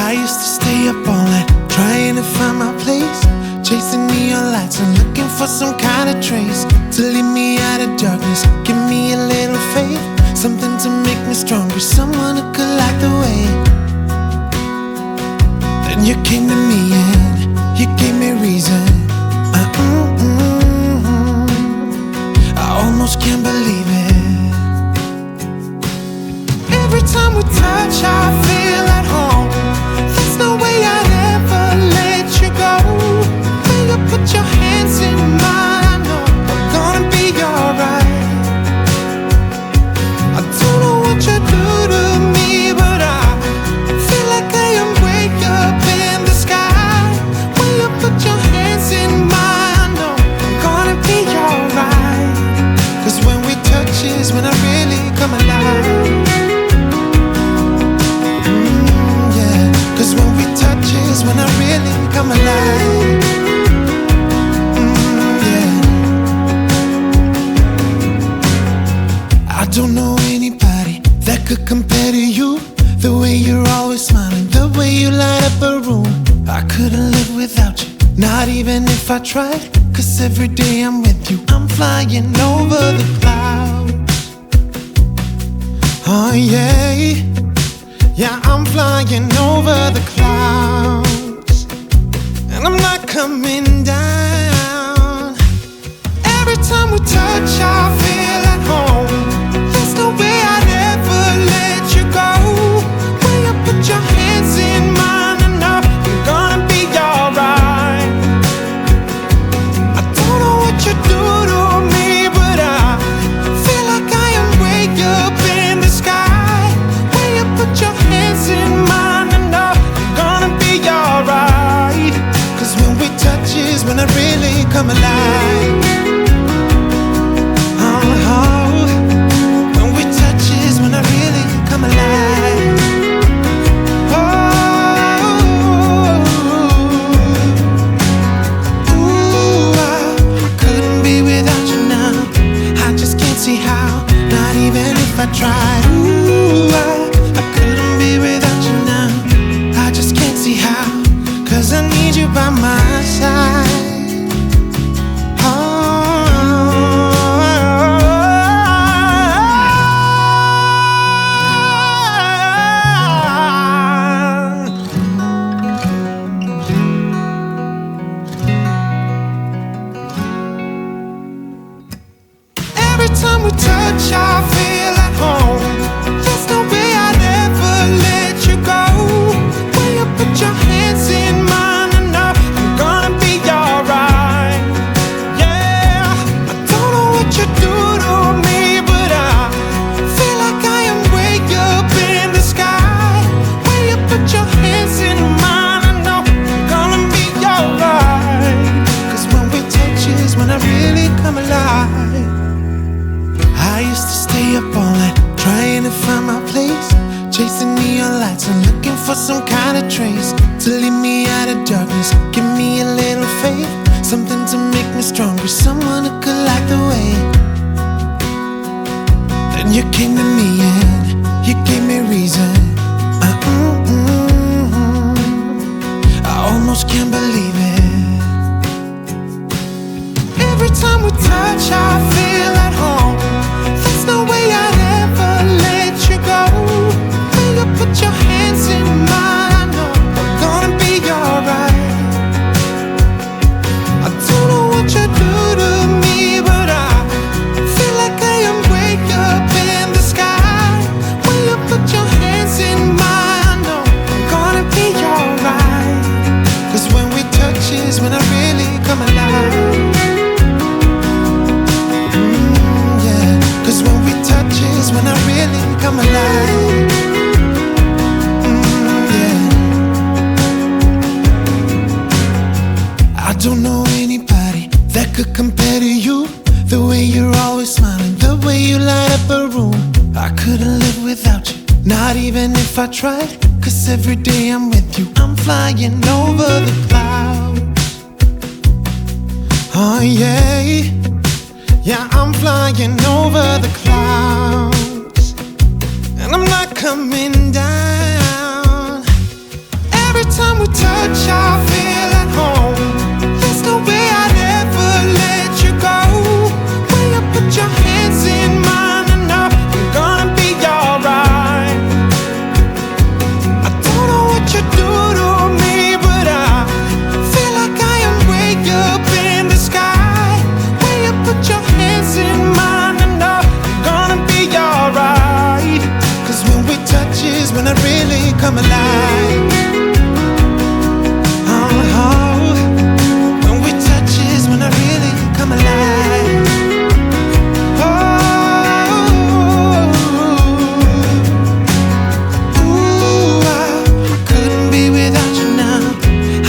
I used to stay up all night trying to find my place, chasing neon lights and looking for some kind of trace to lead me out of darkness. Give me a little faith, something to make me stronger, someone who could light the way. Then you came to me and you gave me reason. I almost can't believe it. Every time we touch, I feel at home. There's no way I'd ever let you go. When you put your hands in mine, I know I'm gonna be alright. I don't know what you do to me, but I feel like I am way up in the sky. When you put your hands in mine, I know I'm gonna be alright. 'Cause when we touch is when I really come alive. When we touch is when I really come alive. I don't know anybody that could compare to you. The way you're always smiling, the way you light up a room. I couldn't live without you, not even if I tried. 'Cause every day I'm with you, I'm flying over the clouds. Oh yeah, yeah, I'm flying over the clouds, and I'm not coming down. Every time we touch, I feel at home. There's no way I'd ever let you go. When you put your hands in mine, I know I'm gonna be alright. I don't know what you do to me, but I feel like I am way up in the sky. When you put your hands in mine, I know I'm gonna be alright. 'Cause when we touch is when I really come alive. Oh, when we touch is when I really come alive. Ooh, I couldn't be without you now. I just can't see how, not even if I tried. Ooh, I couldn't be without you now. I just can't see how, 'cause I need you by my side. Every time we touch, I feel at home. There's no way I'd ever let you go. When you put your hands in mine, I know I'm gonna be alright. Yeah, I don't know what you do to me, but I feel like I am way up in the sky. When you put your hands in mine, I know I'm gonna be alright. 'Cause when we touch is when I really come alive. I used to stay up all night trying to find my place, chasing neon lights and looking for some kind of trace to lead me out of darkness. Give me a little faith, something to make me stronger, someone who could light the way. Then you came to me and you gave me reason. I almost can't believe it. Every time we touch, I feel at home. There's no way I'd ever let you go. When you put your hands in mine, I know I'm gonna be alright. I don't know what you do to me, but I feel like I am way up in the sky. When you put your hands in mine, I know I'm gonna be alright. 'Cause when we touch is when I really come alive. 'Cause when we touch is when I really come alive. I don't know anybody that could compare to you. The way you're always smiling, the way you light up a room. I couldn't live without you, not even if I tried. 'Cause every day I'm with you, I'm flying over the clouds. Oh yeah, yeah, I'm flying over the clouds, and I'm not coming down. come alive. When we touch is when I really come alive. I couldn't be without you now.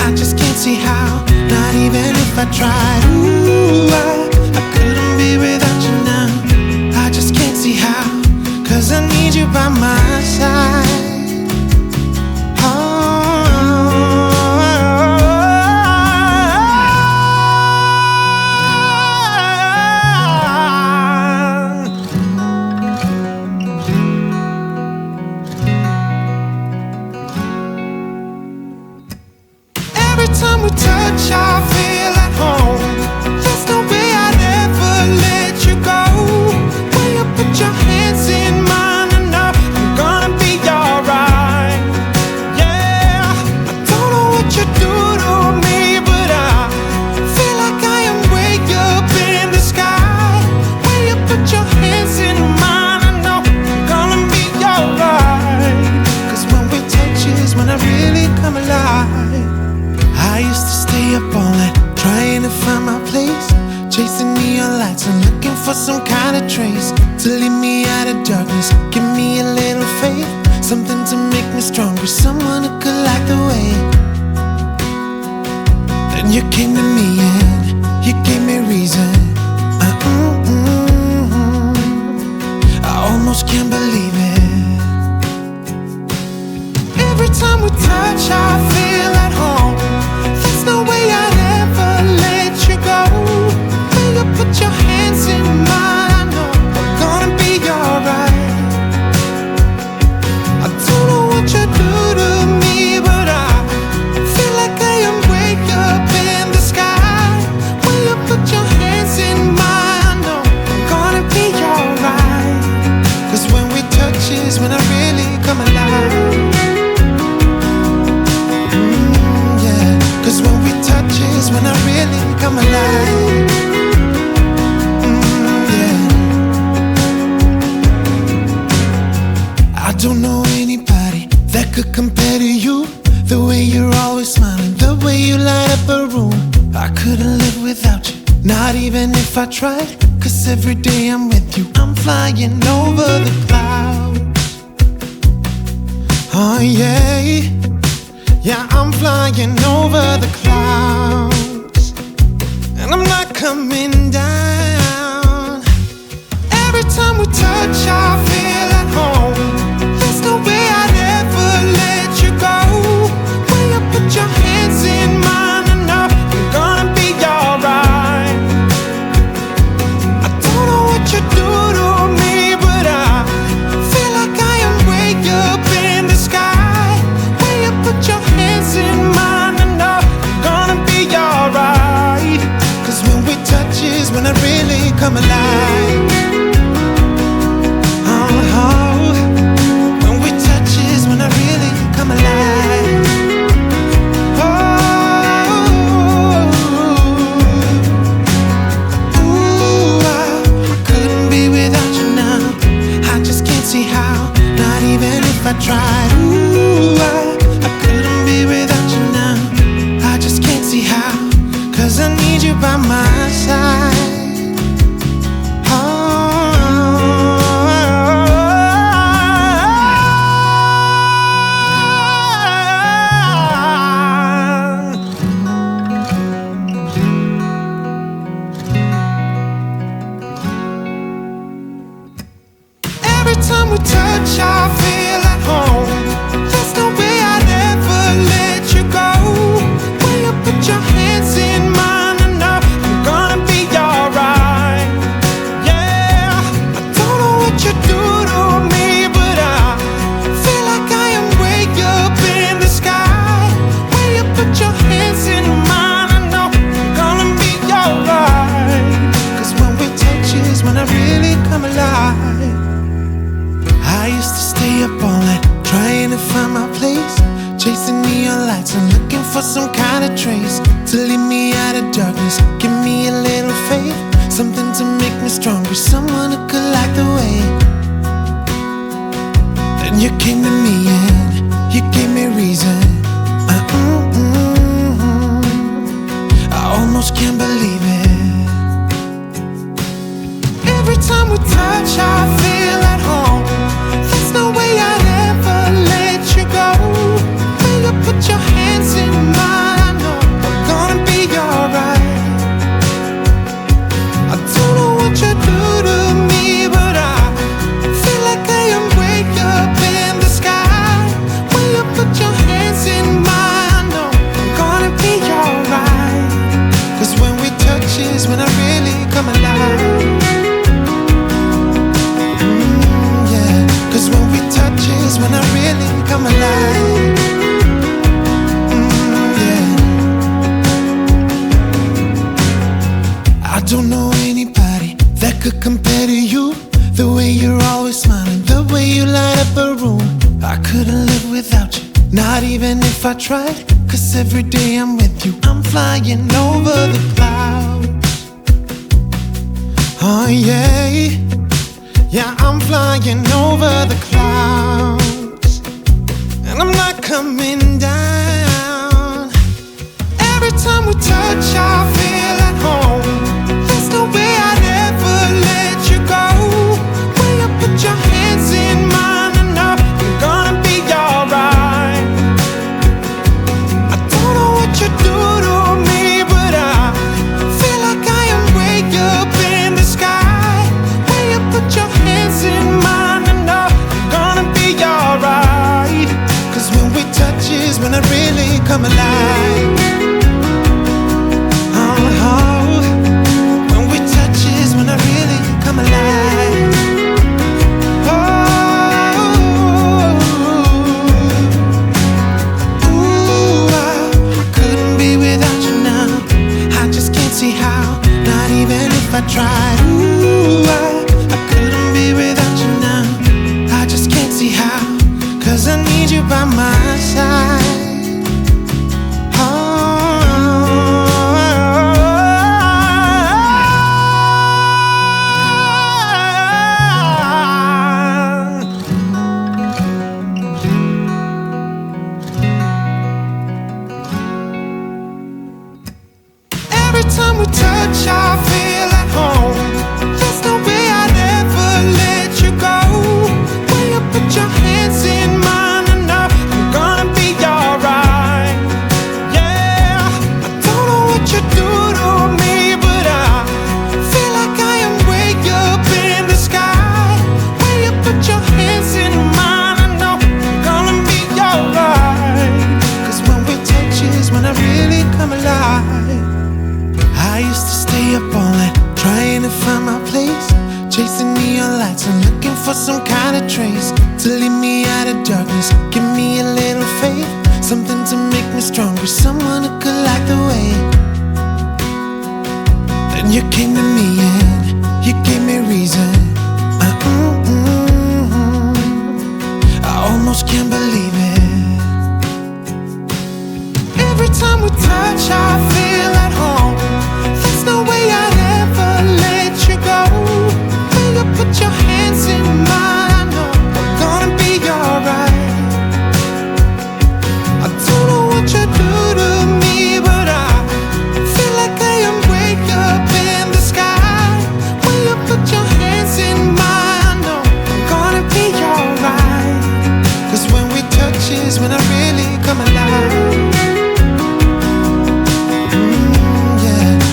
I just can't see how, not even if I tried. I couldn't be without you now. I just can't see how, 'cause I need you by my side. Every time we touch, I feel at home. There's no way I'd ever let you go. When you put your hands in mine, I know I'm gonna be alright. Yeah, I don't know what you do to me, but I feel like I am way up in the sky. When you put your hands in mine, I know I'm gonna be alright. 'Cause when we touch is when I really come alive. I used to stay up all night trying to find my place, chasing neon lights and looking for some kind of trace to lead me out of darkness. Give me a little faith, something to make me stronger, someone who could light the way. Then you came to me and you gave me reason. I almost can't believe it. Every time we touch, I feel at home. There's no way I'd ever let you go. When you put your hands in mine, I know I'm gonna be alright. I don't know what you do to me, but I feel like I am way up in the sky. When you put your hands in mine, I know I'm gonna be alright. 'Cause when we touch is when I really come alive. 'Cause when we touch is when I really come alive. Yeah. I don't know anybody that could compare to you. The way you're always smiling, the way you light up a room. I couldn't live without you, not even if I tried. 'Cause every day I'm with you, I'm flying over the clouds. Oh yeah, yeah, I'm flying over the clouds, and I'm not coming down. Every time we touch, I feel at home. There's no way I'd ever let you go. When you put your hands in mine, I know I'm gonna be alright. I don't know what you do to me, but I feel like I am way up in the sky. When you put your hands in mine, I know I'm gonna be alright. 'Cause when we touch is when I really come alive. When we touch is when I really come alive. I couldn't be without you now. I just can't see how, not even if I tried. I couldn't be without you now. I just can't see how, 'cause I need you by my side. Every time we touch, I feel at home. There's no way I'd ever let you go. When you put your hands in mine, I know I'm gonna be alright. Yeah, I don't know what you do to me, but I feel like I am way up in the sky. When you put your hands in mine, I know I'm gonna be alright. 'Cause when we touch is when I really come alive. I used to stay up all night trying to find my place, chasing neon lights and looking for some kind of trace to lead me out of darkness. Give me a little faith, something to make me stronger, someone who could light the way. Then you came to me and You gave me reason. I almost can't believe it. Every time we touch, I feel at home. There's no way I'd ever let you go. When you put your hands in mine, I know I'm gonna be alright. I don't know what you do to me, but I feel like I am way up in the sky. When you put your hands in mine, I know I'm gonna be alright. 'Cause when we touch is when I really come alive. Yeah, 'cause when we touch is when I really come alive. Yeah. I don't know anybody that could compare to you. The way you're always smiling, the way you light up a room. I couldn't live without you, not even if I tried. 'Cause every day I'm with you, I'm flying over the clouds. Oh yeah, yeah, I'm flying over the clouds. And I'm not coming down. Every time we touch, I feel at home. There's no way I'd ever let you go. When you put your hands in mine, I know I'm gonna be alright. I don't know what you do to me, but I feel like I am way up in the sky. When you put your hands in mine, I know I'm gonna be alright. 'Cause when we touch is when I really come alive. When we touch is when I really come alive. I couldn't be without you now. I just can't see how, not even if I tried. I couldn't be without you now. I just can't see how, 'cause I need you by my side. Every time we touch, I feel at home. There's no way I'd ever let you go. When you put your hands in mine, I know I'm gonna be alright. Yeah, I don't know what you do to me, but I feel like I am way up in the sky. When you put your hands in mine, I know I'm gonna be alright. 'Cause when we touch is when I really come alive. I used to stay up all night trying to find my place, chasing neon lights and looking for some kind of trace to lead me out of darkness. Give me a little faith, something to make me stronger, someone who could light the way. Then you came to me and you gave me reason. I almost can't believe it. Every time we touch, I feel at home. There's no way I'd ever let you go. When you put your hands in mine, I know I'm gonna be alright. I don't know what you do to me, but I feel like I am way up in the sky. When you put your hands in mine, I know I'm gonna be alright. 'Cause when we touch is when I really come alive.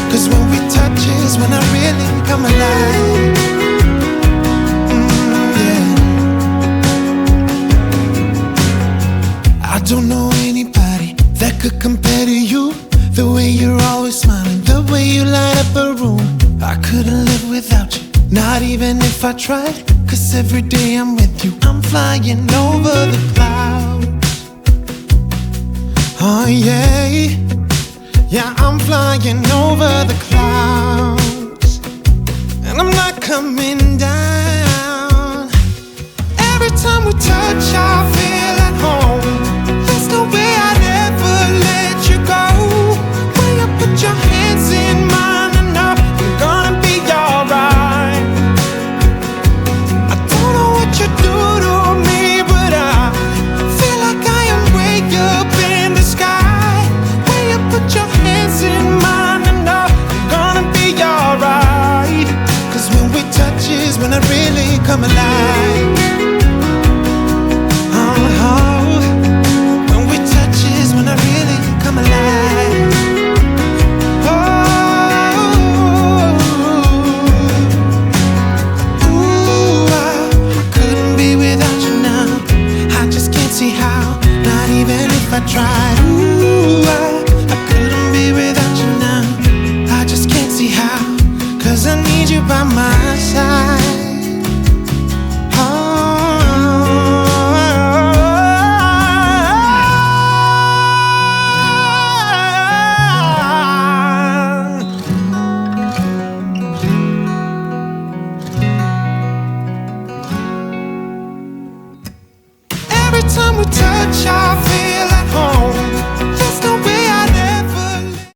'Cause when we touch is when I really come alive. Yeah. I don't know anybody that could compare to you. The way you're always smiling, the way you light up a room. I couldn't live without you, not even if I tried. 'Cause every day I'm with you, I'm flying over the clouds. Oh yeah, yeah, I'm flying over the clouds. And I'm not coming down. Every time we touch, I feel at home. There's no way I'd ever let you go. When you put your hands in mine, I know I'm gonna be alright. I don't know what you do to me, but I feel like I am tried. Ooh, I couldn't be without you now. I just can't see how, 'cause I need you by my side. Every time we touch, I feel